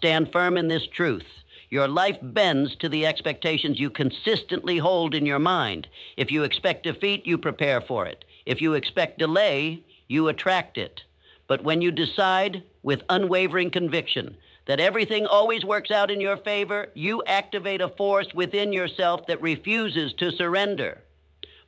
Stand firm in this truth. Your life bends to the expectations you consistently hold in your mind. If you expect defeat, you prepare for it. If you expect delay, you attract it. But when you decide with unwavering conviction that everything always works out in your favor, you activate a force within yourself that refuses to surrender.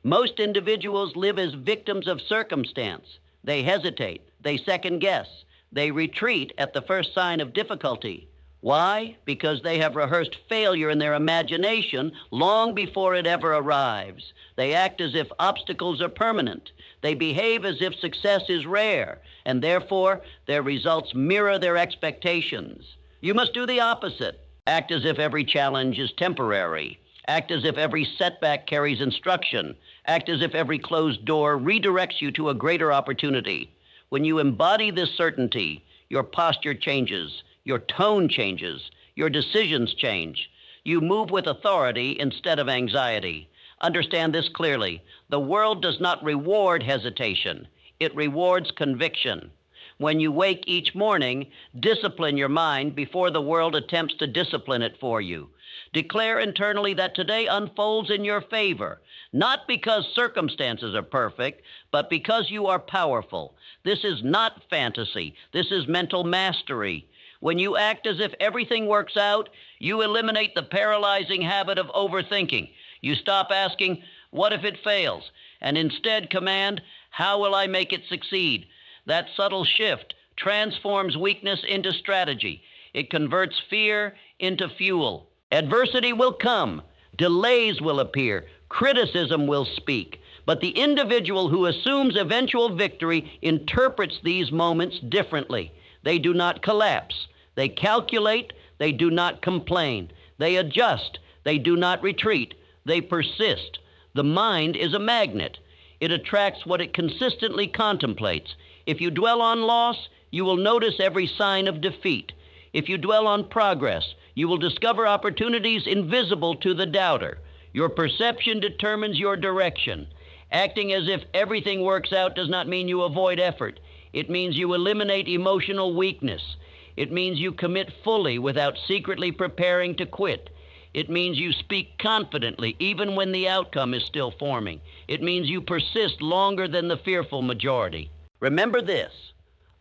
Most individuals live as victims of circumstance. They hesitate, they second guess, they retreat at the first sign of difficulty. Why? Because they have rehearsed failure in their imagination long before it ever arrives. They act as if obstacles are permanent. They behave as if success is rare, and therefore their results mirror their expectations. You must do the opposite. Act as if every challenge is temporary. Act as if every setback carries instruction. Act as if every closed door redirects you to a greater opportunity. When you embody this certainty, your posture changes. Your tone changes. Your decisions change. You move with authority instead of anxiety. Understand this clearly. The world does not reward hesitation. It rewards conviction. When you wake each morning, discipline your mind before the world attempts to discipline it for you. Declare internally that today unfolds in your favor, not because circumstances are perfect, but because you are powerful. This is not fantasy. This is mental mastery. When you act as if everything works out, you eliminate the paralyzing habit of overthinking. You stop asking, what if it fails? And instead command, how will I make it succeed? That subtle shift transforms weakness into strategy. It converts fear into fuel. Adversity will come. Delays will appear. Criticism will speak. But the individual who assumes eventual victory interprets these moments differently. They do not collapse. They calculate. They do not complain. They adjust. They do not retreat. They persist. The mind is a magnet. It attracts what it consistently contemplates. If you dwell on loss, you will notice every sign of defeat. If you dwell on progress, you will discover opportunities invisible to the doubter. Your perception determines your direction. Acting as if everything works out does not mean you avoid effort. It means you eliminate emotional weakness. It means you commit fully without secretly preparing to quit. It means you speak confidently even when the outcome is still forming. It means you persist longer than the fearful majority. Remember this,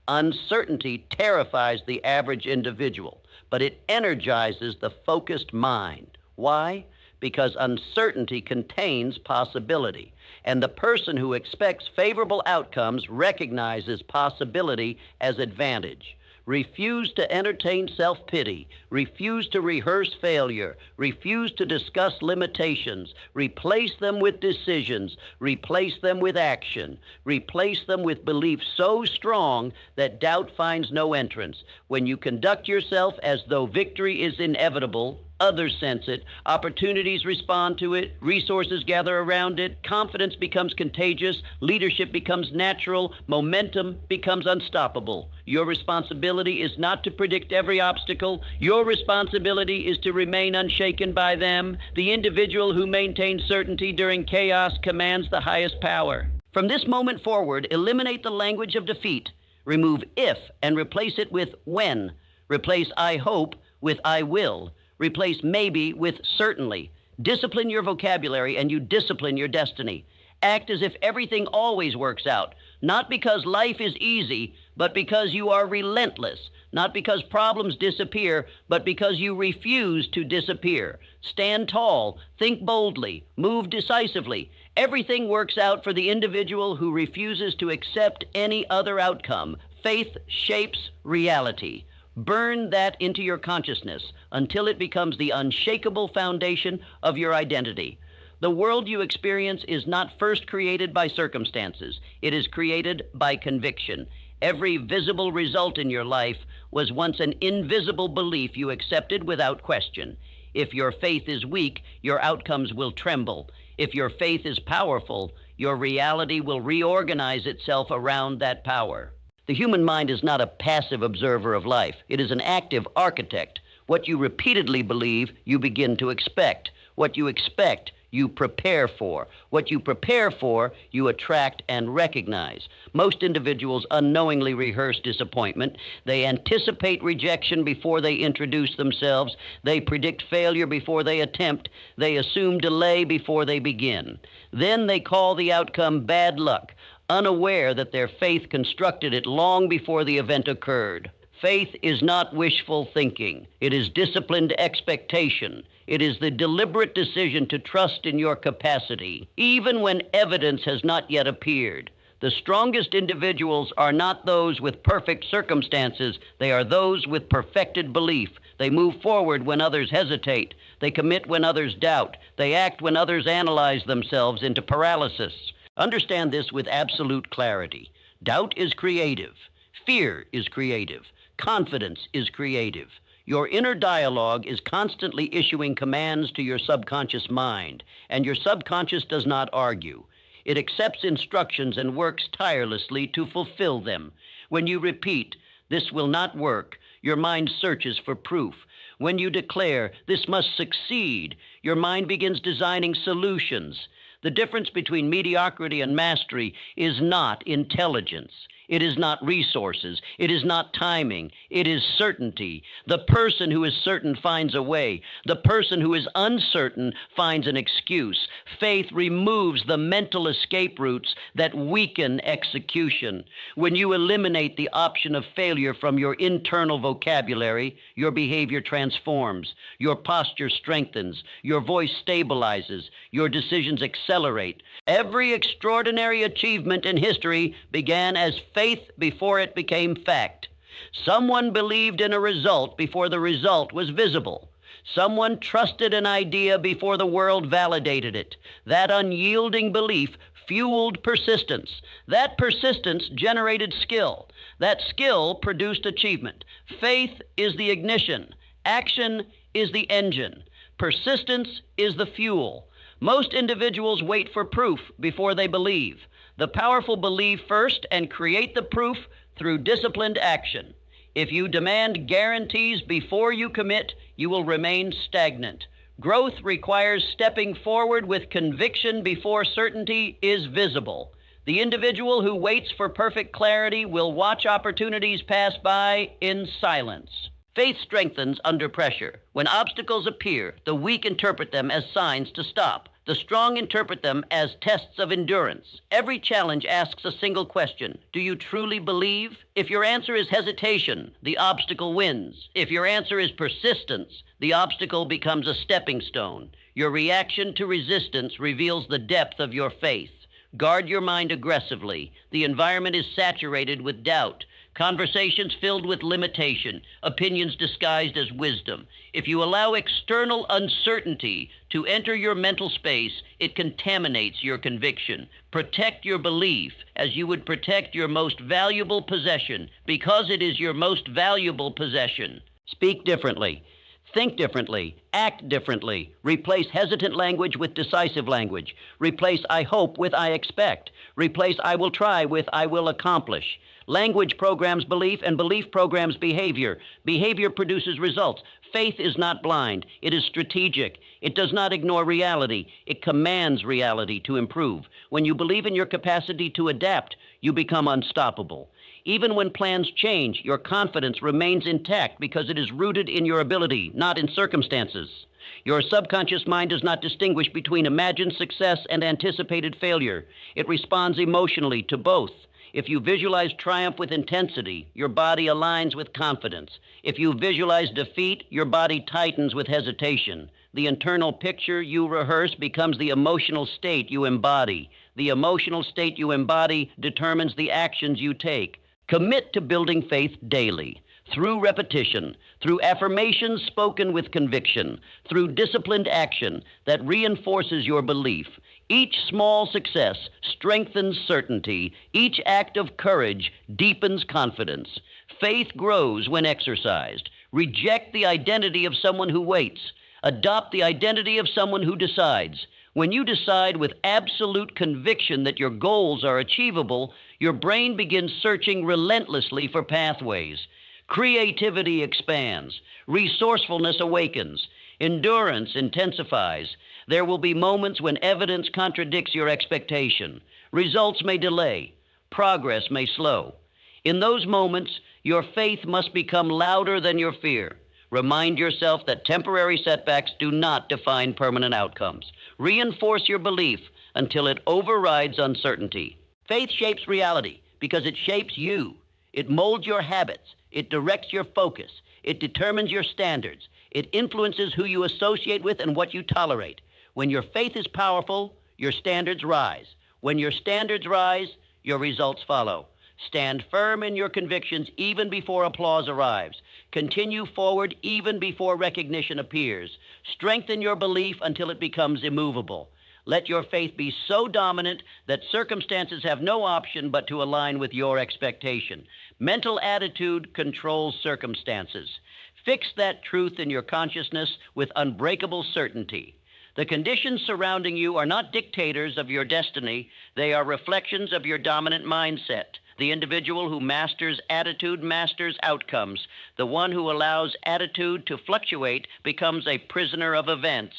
uncertainty terrifies the average individual, but it energizes the focused mind. Why? Because uncertainty contains possibility, and the person who expects favorable outcomes recognizes possibility as advantage. Refuse to entertain self-pity. Refuse to rehearse failure. Refuse to discuss limitations. Replace them with decisions. Replace them with action. Replace them with beliefs so strong that doubt finds no entrance. When you conduct yourself as though victory is inevitable, others sense it, opportunities respond to it, resources gather around it, confidence becomes contagious, leadership becomes natural, momentum becomes unstoppable. Your responsibility is not to predict every obstacle. Your responsibility is to remain unshaken by them. The individual who maintains certainty during chaos commands the highest power. From this moment forward, eliminate the language of defeat. Remove if and replace it with when. Replace I hope with I will. Replace maybe with certainly. Discipline your vocabulary and you discipline your destiny. Act as if everything always works out, not because life is easy, but because you are relentless, not because problems disappear, but because you refuse to disappear. Stand tall, think boldly, move decisively. Everything works out for the individual who refuses to accept any other outcome. Faith shapes reality. Burn that into your consciousness until it becomes the unshakable foundation of your identity. The world you experience is not first created by circumstances. It is created by conviction. Every visible result in your life was once an invisible belief you accepted without question. If your faith is weak, your outcomes will tremble. If your faith is powerful, your reality will reorganize itself around that power. The human mind is not a passive observer of life. It is an active architect. What you repeatedly believe, you begin to expect. What you expect, you prepare for. What you prepare for, you attract and recognize. Most individuals unknowingly rehearse disappointment. They anticipate rejection before they introduce themselves. They predict failure before they attempt. They assume delay before they begin. Then they call the outcome bad luck, unaware that their faith constructed it long before the event occurred. Faith is not wishful thinking. It is disciplined expectation. It is the deliberate decision to trust in your capacity, even when evidence has not yet appeared. The strongest individuals are not those with perfect circumstances. They are those with perfected belief. They move forward when others hesitate. They commit when others doubt. They act when others analyze themselves into paralysis. Understand this with absolute clarity. Doubt is creative. Fear is creative. Confidence is creative. Your inner dialogue is constantly issuing commands to your subconscious mind, and your subconscious does not argue. It accepts instructions and works tirelessly to fulfill them. When you repeat, "This will not work," your mind searches for proof. When you declare, "This must succeed," your mind begins designing solutions. The difference between mediocrity and mastery is not intelligence. It is not resources. It is not timing. It is certainty. The person who is certain finds a way. The person who is uncertain finds an excuse. Faith removes the mental escape routes that weaken execution. When you eliminate the option of failure from your internal vocabulary, your behavior transforms. Your posture strengthens. Your voice stabilizes. Your decisions accelerate. Every extraordinary achievement in history began as faith before it became fact. Someone believed in a result before the result was visible. Someone trusted an idea before the world validated it. That unyielding belief fueled persistence. That persistence generated skill. That skill produced achievement. Faith is the ignition. Action is the engine. Persistence is the fuel. Most individuals wait for proof before they believe. The powerful believe first and create the proof through disciplined action. If you demand guarantees before you commit, you will remain stagnant. Growth requires stepping forward with conviction before certainty is visible. The individual who waits for perfect clarity will watch opportunities pass by in silence. Faith strengthens under pressure. When obstacles appear, the weak interpret them as signs to stop. The strong interpret them as tests of endurance. Every challenge asks a single question. Do you truly believe? If your answer is hesitation, the obstacle wins. If your answer is persistence, the obstacle becomes a stepping stone. Your reaction to resistance reveals the depth of your faith. Guard your mind aggressively. The environment is saturated with doubt. Conversations filled with limitation, opinions disguised as wisdom. If you allow external uncertainty to enter your mental space, it contaminates your conviction. Protect your belief as you would protect your most valuable possession, because it is your most valuable possession. Speak differently. Think differently. Act differently. Replace hesitant language with decisive language. Replace "I hope" with "I expect." Replace "I will try" with "I will accomplish." Language programs belief, and belief programs behavior. Behavior produces results. Faith is not blind. It is strategic. It does not ignore reality. It commands reality to improve. When you believe in your capacity to adapt, you become unstoppable. Even when plans change, your confidence remains intact because it is rooted in your ability, not in circumstances. Your subconscious mind does not distinguish between imagined success and anticipated failure. It responds emotionally to both. If you visualize triumph with intensity, your body aligns with confidence. If you visualize defeat, your body tightens with hesitation. The internal picture you rehearse becomes the emotional state you embody. The emotional state you embody determines the actions you take. Commit to building faith daily, through repetition, through affirmations spoken with conviction, through disciplined action that reinforces your belief. Each small success strengthens certainty. Each act of courage deepens confidence. Faith grows when exercised. Reject the identity of someone who waits. Adopt the identity of someone who decides. When you decide with absolute conviction that your goals are achievable, your brain begins searching relentlessly for pathways. Creativity expands. Resourcefulness awakens. Endurance intensifies. There will be moments when evidence contradicts your expectation. Results may delay. Progress may slow. In those moments, your faith must become louder than your fear. Remind yourself that temporary setbacks do not define permanent outcomes. Reinforce your belief until it overrides uncertainty. Faith shapes reality because it shapes you. It molds your habits. It directs your focus. It determines your standards. It influences who you associate with and what you tolerate. When your faith is powerful, your standards rise. When your standards rise, your results follow. Stand firm in your convictions even before applause arrives. Continue forward even before recognition appears. Strengthen your belief until it becomes immovable. Let your faith be so dominant that circumstances have no option but to align with your expectation. Mental attitude controls circumstances. Fix that truth in your consciousness with unbreakable certainty. The conditions surrounding you are not dictators of your destiny. They are reflections of your dominant mindset. The individual who masters attitude masters outcomes. The one who allows attitude to fluctuate becomes a prisoner of events.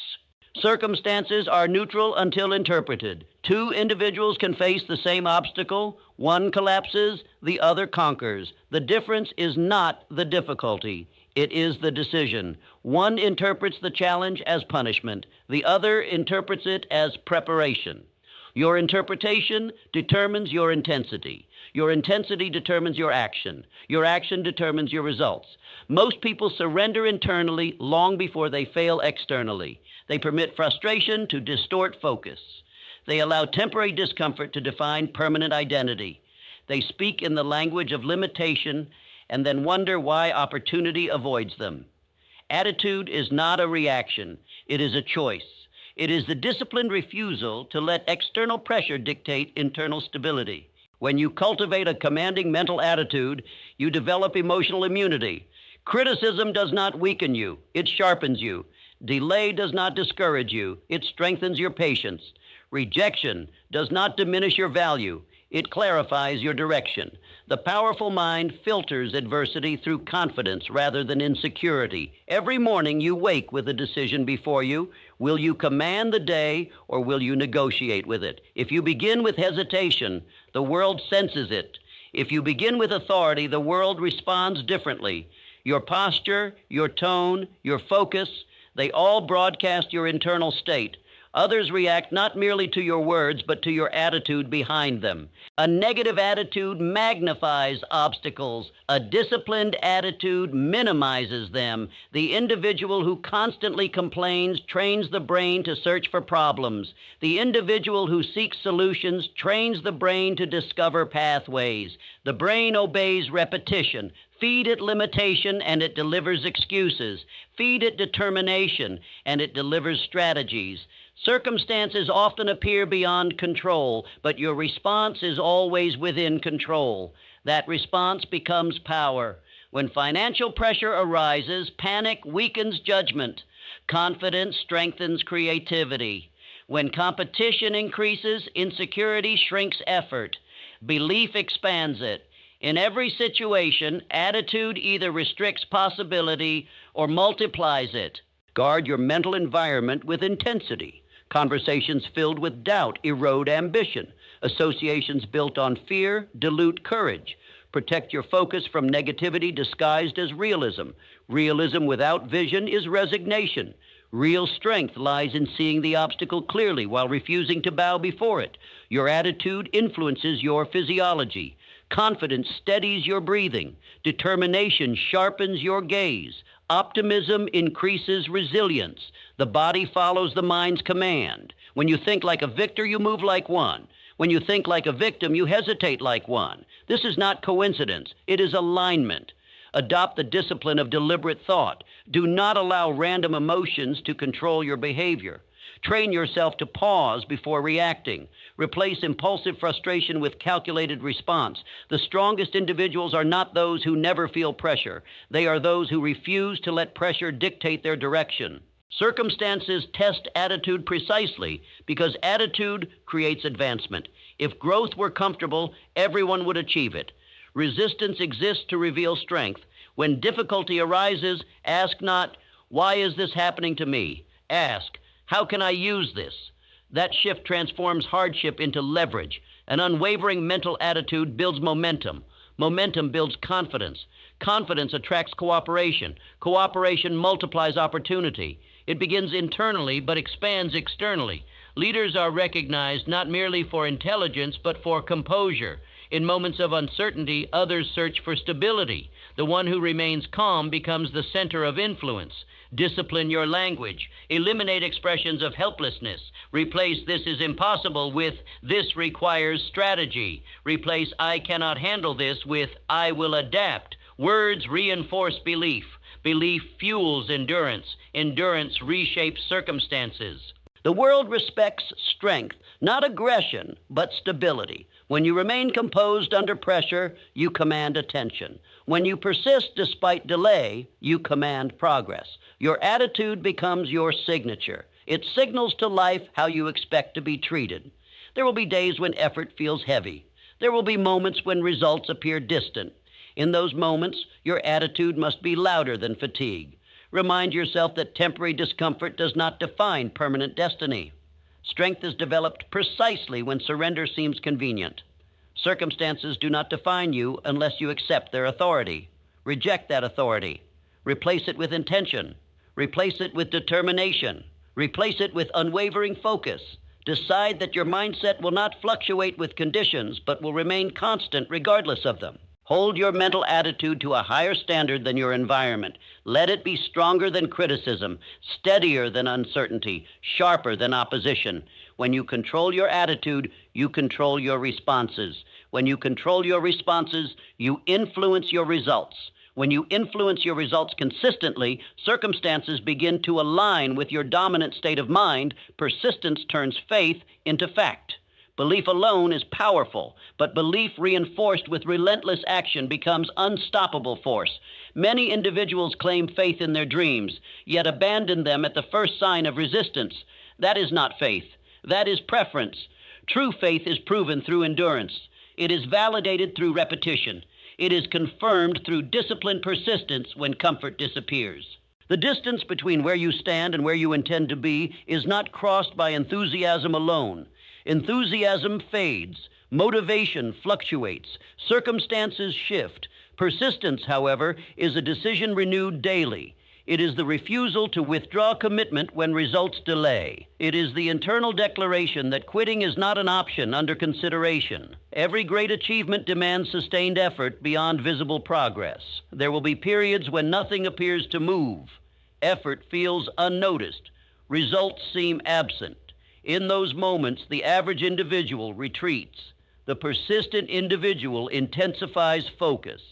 Circumstances are neutral until interpreted. Two individuals can face the same obstacle. One collapses, the other conquers. The difference is not the difficulty. It is the decision. One interprets the challenge as punishment. The other interprets it as preparation. Your interpretation determines your intensity. Your intensity determines your action. Your action determines your results. Most people surrender internally long before they fail externally. They permit frustration to distort focus. They allow temporary discomfort to define permanent identity. They speak in the language of limitation and then wonder why opportunity avoids them. Attitude is not a reaction. It is a choice. It is the disciplined refusal to let external pressure dictate internal stability. When you cultivate a commanding mental attitude, you develop emotional immunity. Criticism does not weaken you, it sharpens you. Delay does not discourage you, it strengthens your patience. Rejection does not diminish your value, it clarifies your direction. The powerful mind filters adversity through confidence rather than insecurity. Every morning you wake with a decision before you. Will you command the day or will you negotiate with it? If you begin with hesitation, the world senses it. If you begin with authority, the world responds differently. Your posture, your tone, your focus, they all broadcast your internal state. Others react not merely to your words, but to your attitude behind them. A negative attitude magnifies obstacles. A disciplined attitude minimizes them. The individual who constantly complains trains the brain to search for problems. The individual who seeks solutions trains the brain to discover pathways. The brain obeys repetition. Feed it limitation and it delivers excuses. Feed it determination and it delivers strategies. Circumstances often appear beyond control, but your response is always within control. That response becomes power. When financial pressure arises, panic weakens judgment. Confidence strengthens creativity. When competition increases, insecurity shrinks effort. Belief expands it. In every situation, attitude either restricts possibility or multiplies it. Guard your mental environment with intensity. Conversations filled with doubt erode ambition. Associations built on fear dilute courage. Protect your focus from negativity disguised as realism. Realism without vision is resignation. Real strength lies in seeing the obstacle clearly while refusing to bow before it. Your attitude influences your physiology. Confidence steadies your breathing. Determination sharpens your gaze. Optimism increases resilience. The body follows the mind's command. When you think like a victor, you move like one. When you think like a victim, you hesitate like one. This is not coincidence. It is alignment. Adopt the discipline of deliberate thought. Do not allow random emotions to control your behavior. Train yourself to pause before reacting. Replace impulsive frustration with calculated response. The strongest individuals are not those who never feel pressure. They are those who refuse to let pressure dictate their direction. Circumstances test attitude precisely because attitude creates advancement. If growth were comfortable, everyone would achieve it. Resistance exists to reveal strength. When difficulty arises, ask not, Why is this happening to me? Ask, how can I use this? That shift transforms hardship into leverage. An unwavering mental attitude builds momentum. Momentum builds confidence. Confidence attracts cooperation. Cooperation multiplies opportunity. It begins internally but expands externally. Leaders are recognized not merely for intelligence but for composure. In moments of uncertainty, others search for stability. The one who remains calm becomes the center of influence. Discipline your language. Eliminate expressions of helplessness. Replace "this is impossible" with "this requires strategy." Replace "I cannot handle this" with "I will adapt." Words reinforce belief. Belief fuels endurance. Endurance reshapes circumstances. The world respects strength, not aggression, but stability. When you remain composed under pressure, you command attention. When you persist despite delay, you command progress. Your attitude becomes your signature. It signals to life how you expect to be treated. There will be days when effort feels heavy. There will be moments when results appear distant. In those moments, your attitude must be louder than fatigue. Remind yourself that temporary discomfort does not define permanent destiny. Strength is developed precisely when surrender seems convenient. Circumstances do not define you unless you accept their authority. Reject that authority. Replace it with intention. Replace it with determination. Replace it with unwavering focus. Decide that your mindset will not fluctuate with conditions, but will remain constant regardless of them. Hold your mental attitude to a higher standard than your environment. Let it be stronger than criticism, steadier than uncertainty, sharper than opposition. When you control your attitude, you control your responses. When you control your responses, you influence your results. When you influence your results consistently, circumstances begin to align with your dominant state of mind. Persistence turns faith into fact. Belief alone is powerful, but belief reinforced with relentless action becomes unstoppable force. Many individuals claim faith in their dreams, yet abandon them at the first sign of resistance. That is not faith. That is preference. True faith is proven through endurance. It is validated through repetition. It is confirmed through disciplined persistence when comfort disappears. The distance between where you stand and where you intend to be is not crossed by enthusiasm alone. Enthusiasm fades. Motivation fluctuates. Circumstances shift. Persistence, however, is a decision renewed daily. It is the refusal to withdraw commitment when results delay. It is the internal declaration that quitting is not an option under consideration. Every great achievement demands sustained effort beyond visible progress. There will be periods when nothing appears to move. Effort feels unnoticed. Results seem absent. In those moments, the average individual retreats. The persistent individual intensifies focus.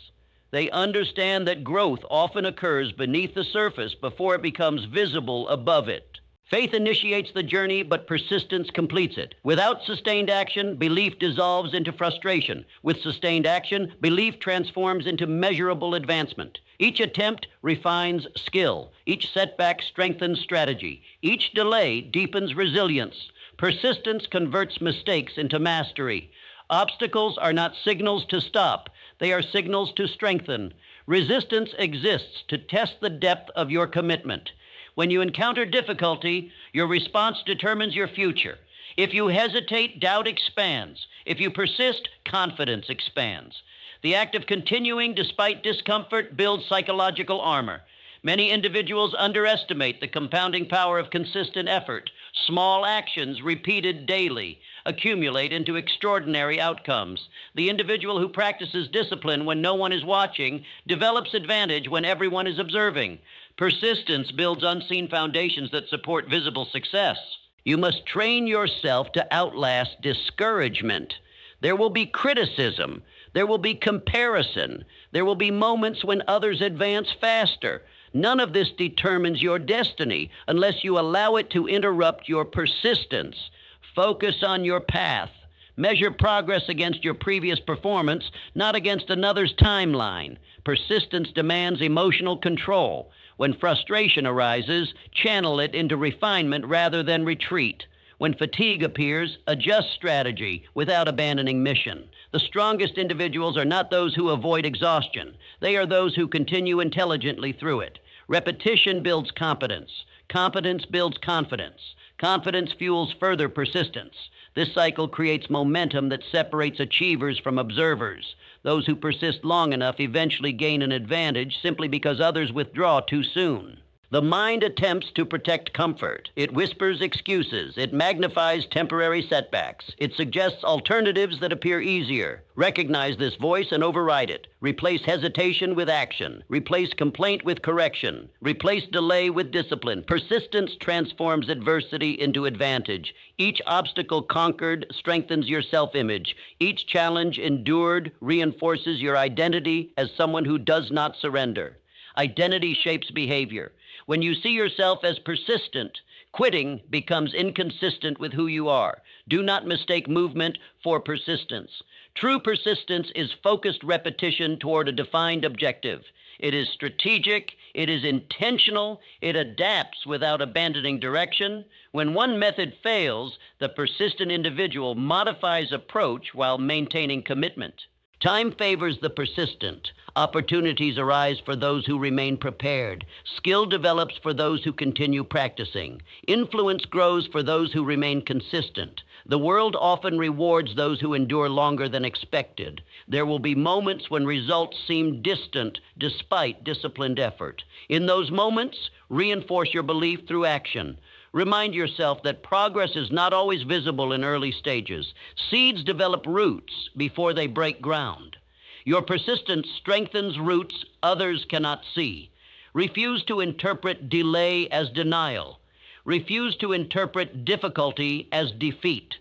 They understand that growth often occurs beneath the surface before it becomes visible above it. Faith initiates the journey, but persistence completes it. Without sustained action, belief dissolves into frustration. With sustained action, belief transforms into measurable advancement. Each attempt refines skill. Each setback strengthens strategy. Each delay deepens resilience. Persistence converts mistakes into mastery. Obstacles are not signals to stop. They are signals to strengthen. Resistance exists to test the depth of your commitment. When you encounter difficulty, your response determines your future. If you hesitate, doubt expands. If you persist, confidence expands. The act of continuing despite discomfort builds psychological armor. Many individuals underestimate the compounding power of consistent effort. Small actions repeated daily accumulate into extraordinary outcomes. The individual who practices discipline when no one is watching develops advantage when everyone is observing. Persistence builds unseen foundations that support visible success. You must train yourself to outlast discouragement. There will be criticism. There will be comparison. There will be moments when others advance faster. None of this determines your destiny unless you allow it to interrupt your persistence. Focus on your path. Measure progress against your previous performance, not against another's timeline. Persistence demands emotional control. When frustration arises, channel it into refinement rather than retreat. When fatigue appears, adjust strategy without abandoning mission. The strongest individuals are not those who avoid exhaustion. They are those who continue intelligently through it. Repetition builds competence. Competence builds confidence. Confidence fuels further persistence. This cycle creates momentum that separates achievers from observers. Those who persist long enough eventually gain an advantage simply because others withdraw too soon. The mind attempts to protect comfort. It whispers excuses. It magnifies temporary setbacks. It suggests alternatives that appear easier. Recognize this voice and override it. Replace hesitation with action. Replace complaint with correction. Replace delay with discipline. Persistence transforms adversity into advantage. Each obstacle conquered strengthens your self-image. Each challenge endured reinforces your identity as someone who does not surrender. Identity shapes behavior. When you see yourself as persistent, quitting becomes inconsistent with who you are. Do not mistake movement for persistence. True persistence is focused repetition toward a defined objective. It is strategic, it is intentional, it adapts without abandoning direction. When one method fails, the persistent individual modifies approach while maintaining commitment. Time favors the persistent. Opportunities arise for those who remain prepared. Skill develops for those who continue practicing. Influence grows for those who remain consistent. The world often rewards those who endure longer than expected. There will be moments when results seem distant despite disciplined effort. In those moments, reinforce your belief through action. Remind yourself that progress is not always visible in early stages. Seeds develop roots before they break ground. Your persistence strengthens roots others cannot see. Refuse to interpret delay as denial. Refuse to interpret difficulty as defeat.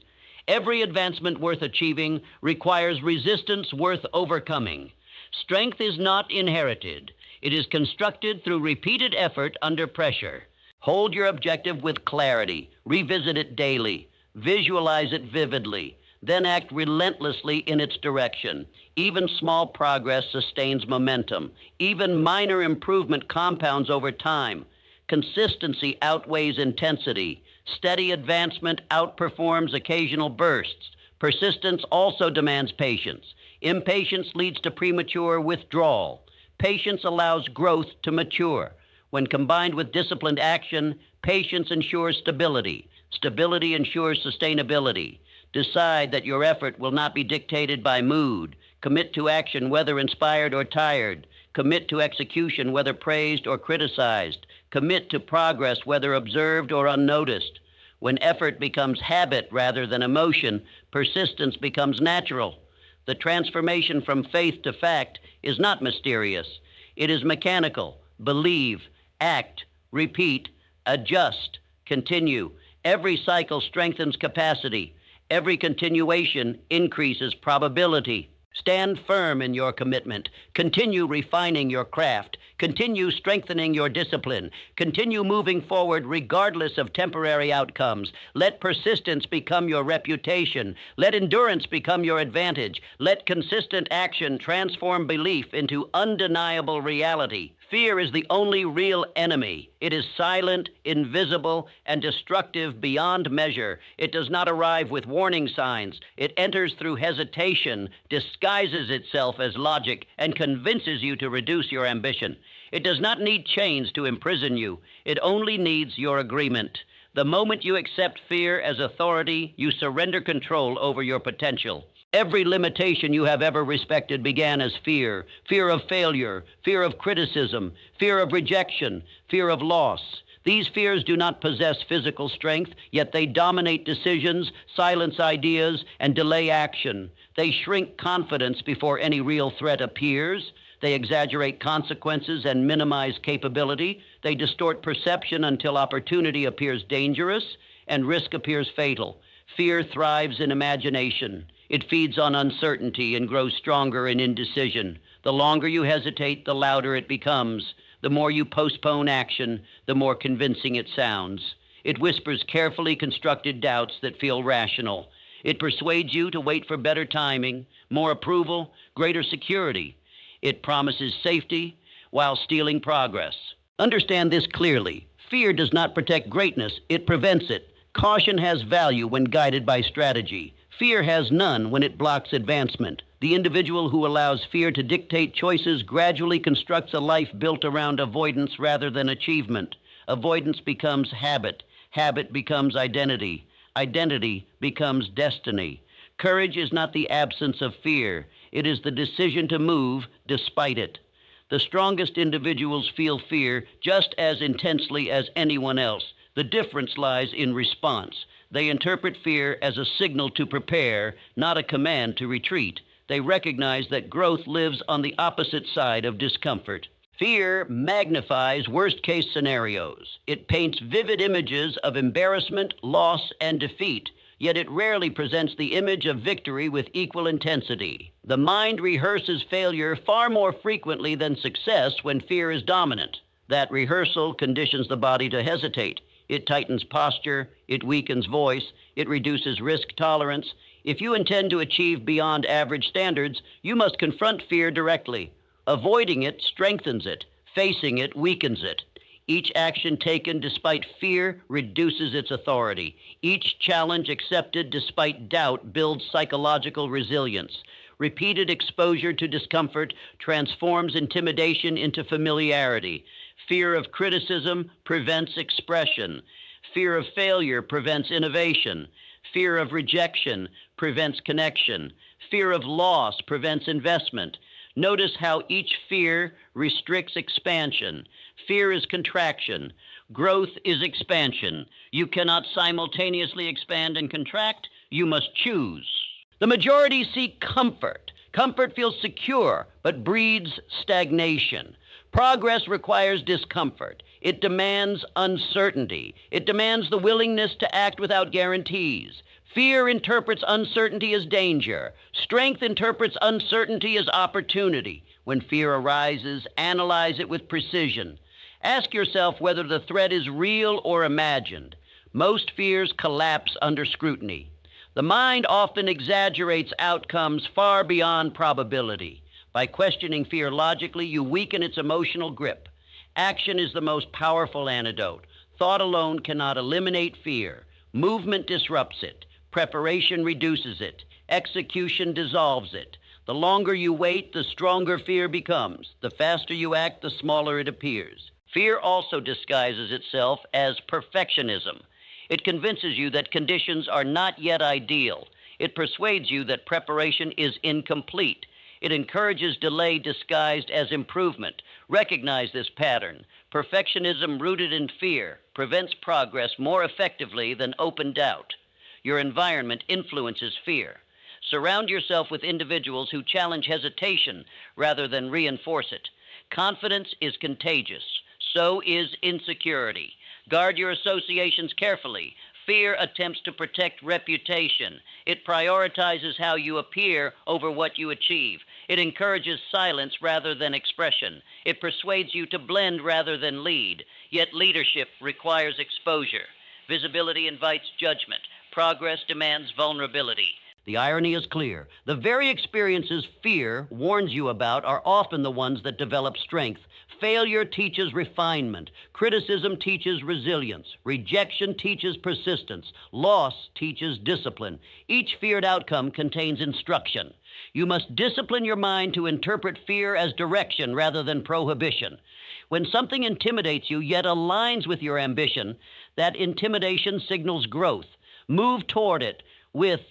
Every advancement worth achieving requires resistance worth overcoming. Strength is not inherited. It is constructed through repeated effort under pressure. Hold your objective with clarity. Revisit it daily. Visualize it vividly. Then act relentlessly in its direction. Even small progress sustains momentum. Even minor improvement compounds over time. Consistency outweighs intensity. Steady advancement outperforms occasional bursts. Persistence also demands patience. Impatience leads to premature withdrawal. Patience allows growth to mature. When combined with disciplined action, patience ensures stability. Stability ensures sustainability. Decide that your effort will not be dictated by mood. Commit to action whether inspired or tired. Commit to execution whether praised or criticized. Commit to progress whether observed or unnoticed. When effort becomes habit rather than emotion, persistence becomes natural. The transformation from faith to fact is not mysterious. It is mechanical. Believe, act, repeat, adjust, continue. Every cycle strengthens capacity. Every continuation increases probability. Stand firm in your commitment. Continue refining your craft. Continue strengthening your discipline. Continue moving forward regardless of temporary outcomes. Let persistence become your reputation. Let endurance become your advantage. Let consistent action transform belief into undeniable reality. Fear is the only real enemy. It is silent, invisible, and destructive beyond measure. It does not arrive with warning signs. It enters through hesitation, disguises itself as logic, and convinces you to reduce your ambition. It does not need chains to imprison you. It only needs your agreement. The moment you accept fear as authority, you surrender control over your potential. Every limitation you have ever respected began as fear. Fear of failure, fear of criticism, fear of rejection, fear of loss. These fears do not possess physical strength, yet they dominate decisions, silence ideas, and delay action. They shrink confidence before any real threat appears. They exaggerate consequences and minimize capability. They distort perception until opportunity appears dangerous and risk appears fatal. Fear thrives in imagination. It feeds on uncertainty and grows stronger in indecision. The longer you hesitate, the louder it becomes. The more you postpone action, the more convincing it sounds. It whispers carefully constructed doubts that feel rational. It persuades you to wait for better timing, more approval, greater security. It promises safety while stealing progress. Understand this clearly. Fear does not protect greatness, it prevents it. Caution has value when guided by strategy. Fear has none when it blocks advancement. The individual who allows fear to dictate choices gradually constructs a life built around avoidance rather than achievement. Avoidance becomes habit. Habit becomes identity. Identity becomes destiny. Courage is not the absence of fear. It is the decision to move despite it. The strongest individuals feel fear just as intensely as anyone else. The difference lies in response. They interpret fear as a signal to prepare, not a command to retreat. They recognize that growth lives on the opposite side of discomfort. Fear magnifies worst-case scenarios. It paints vivid images of embarrassment, loss, and defeat, yet it rarely presents the image of victory with equal intensity. The mind rehearses failure far more frequently than success when fear is dominant. That rehearsal conditions the body to hesitate. It tightens posture, it weakens voice, it reduces risk tolerance. If you intend to achieve beyond average standards, you must confront fear directly. Avoiding it strengthens it. Facing it weakens it. Each action taken despite fear reduces its authority. Each challenge accepted despite doubt builds psychological resilience. Repeated exposure to discomfort transforms intimidation into familiarity. Fear of criticism prevents expression. Fear of failure prevents innovation. Fear of rejection prevents connection. Fear of loss prevents investment. Notice how each fear restricts expansion. Fear is contraction. Growth is expansion. You cannot simultaneously expand and contract. You must choose. The majority seek comfort. Comfort feels secure, but breeds stagnation. Progress requires discomfort. It demands uncertainty. It demands the willingness to act without guarantees. Fear interprets uncertainty as danger. Strength interprets uncertainty as opportunity. When fear arises, analyze it with precision. Ask yourself whether the threat is real or imagined. Most fears collapse under scrutiny. The mind often exaggerates outcomes far beyond probability. By questioning fear logically, you weaken its emotional grip. Action is the most powerful antidote. Thought alone cannot eliminate fear. Movement disrupts it. Preparation reduces it. Execution dissolves it. The longer you wait, the stronger fear becomes. The faster you act, the smaller it appears. Fear also disguises itself as perfectionism. It convinces you that conditions are not yet ideal. It persuades you that preparation is incomplete. It encourages delay disguised as improvement. Recognize this pattern. Perfectionism rooted in fear prevents progress more effectively than open doubt. Your environment influences fear. Surround yourself with individuals who challenge hesitation rather than reinforce it. Confidence is contagious. So is insecurity. Guard your associations carefully. Fear attempts to protect reputation. It prioritizes how you appear over what you achieve. It encourages silence rather than expression. It persuades you to blend rather than lead. Yet leadership requires exposure. Visibility invites judgment. Progress demands vulnerability. The irony is clear. The very experiences fear warns you about are often the ones that develop strength. Failure teaches refinement. Criticism teaches resilience. Rejection teaches persistence. Loss teaches discipline. Each feared outcome contains instruction. You must discipline your mind to interpret fear as direction rather than prohibition. When something intimidates you yet aligns with your ambition, that intimidation signals growth. Move toward it with